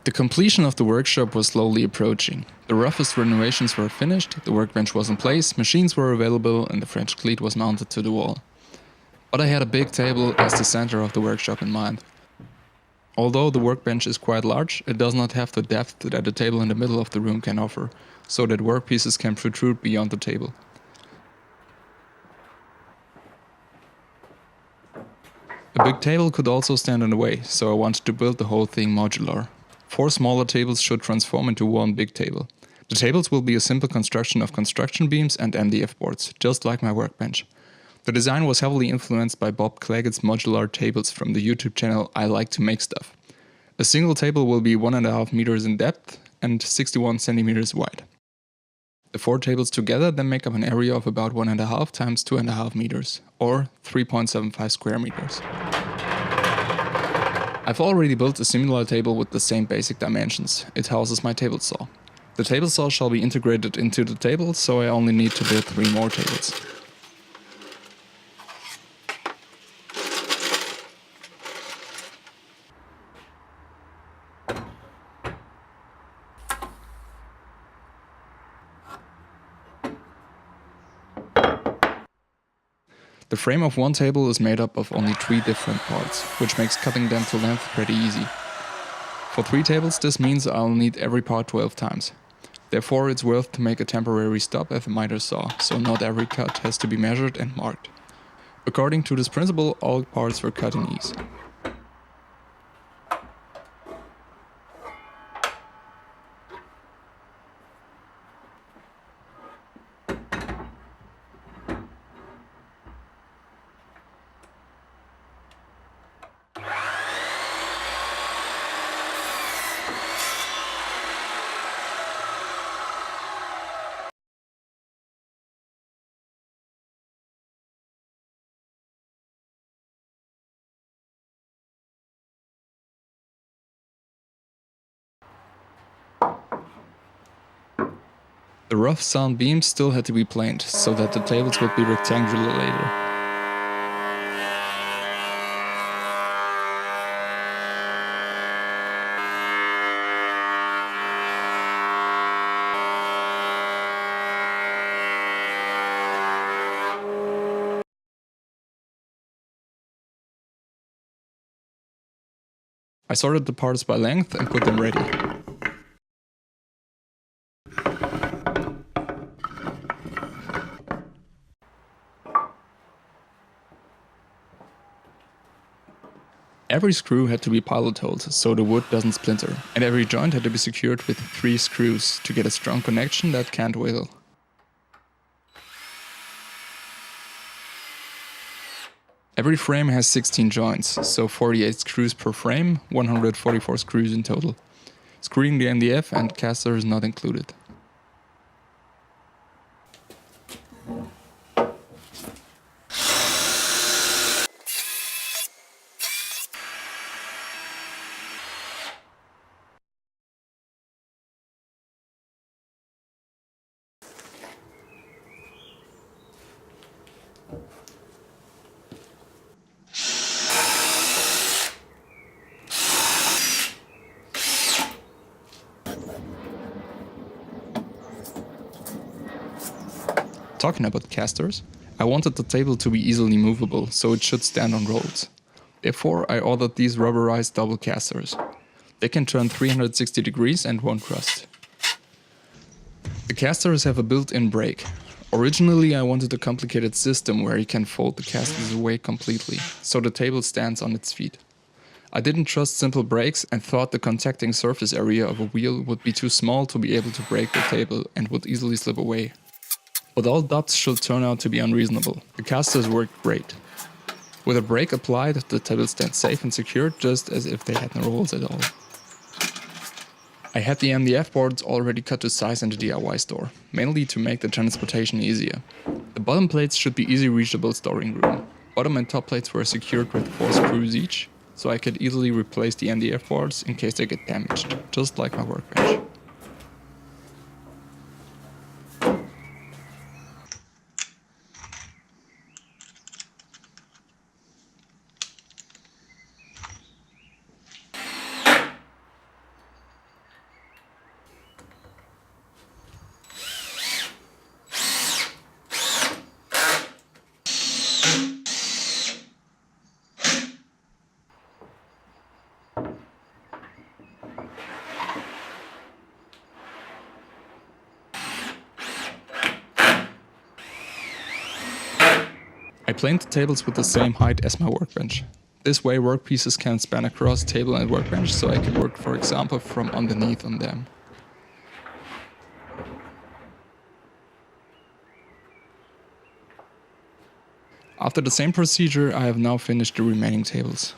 The completion of the workshop was slowly approaching. The roughest renovations were finished, the workbench was in place, machines were available, and the French cleat was mounted to the wall. But I had a big table as the center of the workshop in mind. Although the workbench is quite large, it does not have the depth that a table in the middle of the room can offer, so that workpieces can protrude beyond the table. A big table could also stand in the way, so I wanted to build the whole thing modular. 4 smaller tables should transform into one big table. The tables will be a simple construction of construction beams and MDF boards, just like my workbench. The design was heavily influenced by Bob Claggett's modular tables from the YouTube channel I Like to Make Stuff. A single table will be 1.5 meters in depth and 61 centimeters wide. The 4 tables together then make up an area of about 1.5 times 2.5 meters, or 3.75 square meters. I've already built a similar table with the same basic dimensions. It houses my table saw. The table saw shall be integrated into the table, so I only need to build 3 more tables. The frame of one table is made up of only 3 different parts, which makes cutting them to length pretty easy. For 3 tables this means I'll need every part 12 times. Therefore it's worth to make a temporary stop at the miter saw, so not every cut has to be measured and marked. According to this principle, all parts were cut in ease. The rough sawn beams still had to be planed, so that the tables would be rectangular later. I sorted the parts by length and put them ready. Every screw had to be pilot holed so the wood doesn't splinter, and every joint had to be secured with 3 screws to get a strong connection that can't wiggle. Every frame has 16 joints, so 48 screws per frame, 144 screws in total. Screwing the MDF and castors not included. Talking about castors, I wanted the table to be easily movable, so it should stand on rolls. Therefore, I ordered these rubberized double castors. They can turn 360 degrees and won't rust. The castors have a built-in brake. Originally, I wanted a complicated system where you can fold the castors away completely, so the table stands on its feet. I didn't trust simple brakes and thought the contacting surface area of a wheel would be too small to be able to brake the table and would easily slip away. But all doubts should turn out to be unreasonable. The castors worked great. With a brake applied, the table stands safe and secure, just as if they had no rolls at all. I had the MDF boards already cut to size in the DIY store, mainly to make the transportation easier. The bottom plates should be easy reachable storing room. Bottom and top plates were secured with 4 screws each, so I could easily replace the MDF boards in case they get damaged, just like my workbench. I planed the tables with the same height as my workbench. This way workpieces can span across table and workbench, so I can work, for example, from underneath on them. After the same procedure, I have now finished the remaining tables.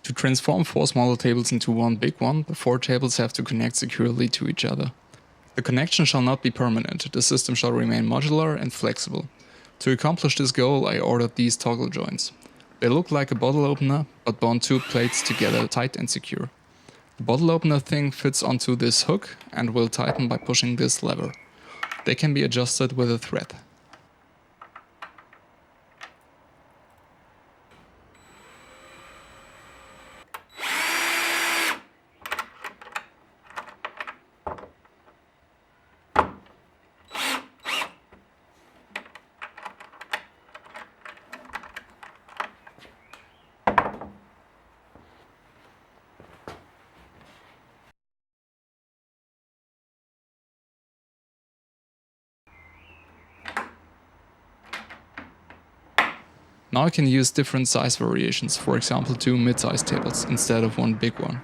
To transform 4 smaller tables into one big one, the 4 tables have to connect securely to each other. The connection shall not be permanent, the system shall remain modular and flexible. To accomplish this goal, I ordered these toggle joints. They look like a bottle opener, but bond 2 plates together tight and secure. The bottle opener thing fits onto this hook and will tighten by pushing this lever. They can be adjusted with a thread. Now I can use different size variations, for example 2 mid-size tables instead of one big one.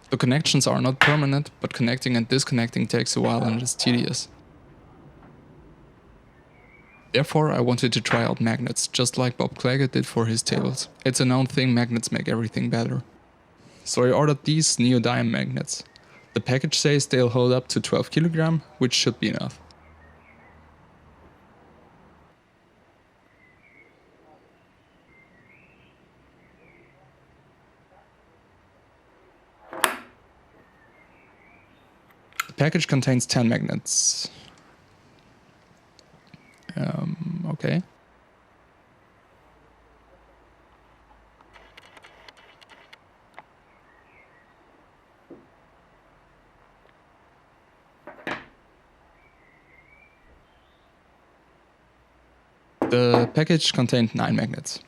The connections are not permanent, but connecting and disconnecting takes a while and is tedious. Therefore, I wanted to try out magnets, just like Bob Clagett did for his tables. It's a known thing, magnets make everything better. So I ordered these Neodyne Magnets. The package says they'll hold up to 12 kg, which should be enough. The package contains 10 magnets. Okay. The package contained 9 magnets.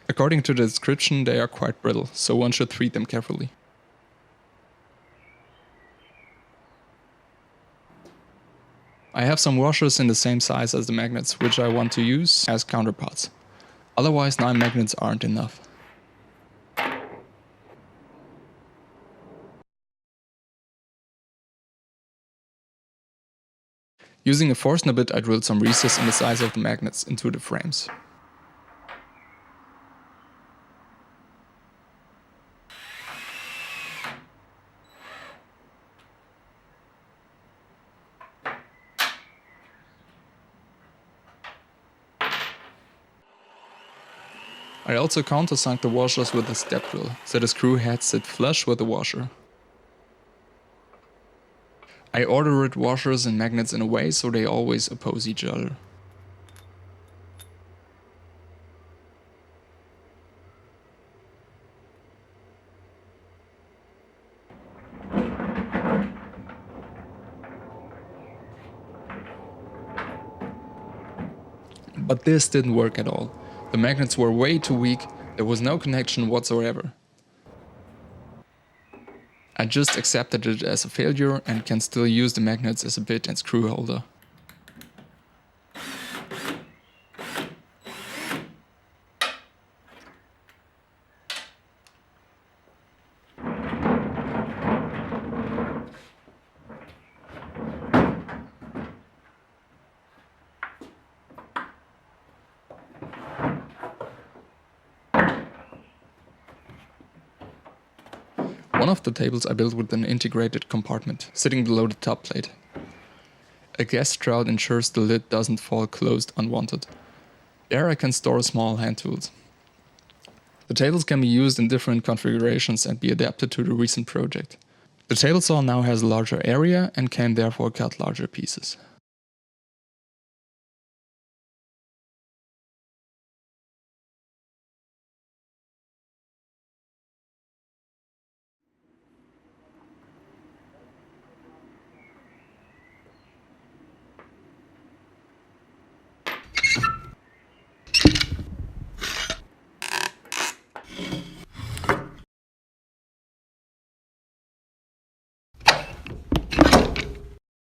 According to the description, they are quite brittle, so one should treat them carefully. I have some washers in the same size as the magnets, which I want to use as counterparts. Otherwise 9 magnets aren't enough. Using a Forstner bit, I drilled some recesses in the size of the magnets into the frames. I also countersunk the washers with a step drill, so the screw heads sit flush with the washer. I ordered washers and magnets in a way so they always oppose each other. But this didn't work at all. The magnets were way too weak, there was no connection whatsoever. I just accepted it as a failure and can still use the magnets as a bit and screw holder. One of the tables I built with an integrated compartment, sitting below the top plate. A gas shroud ensures the lid doesn't fall closed unwanted. There I can store small hand tools. The tables can be used in different configurations and be adapted to the recent project. The table saw now has a larger area and can therefore cut larger pieces.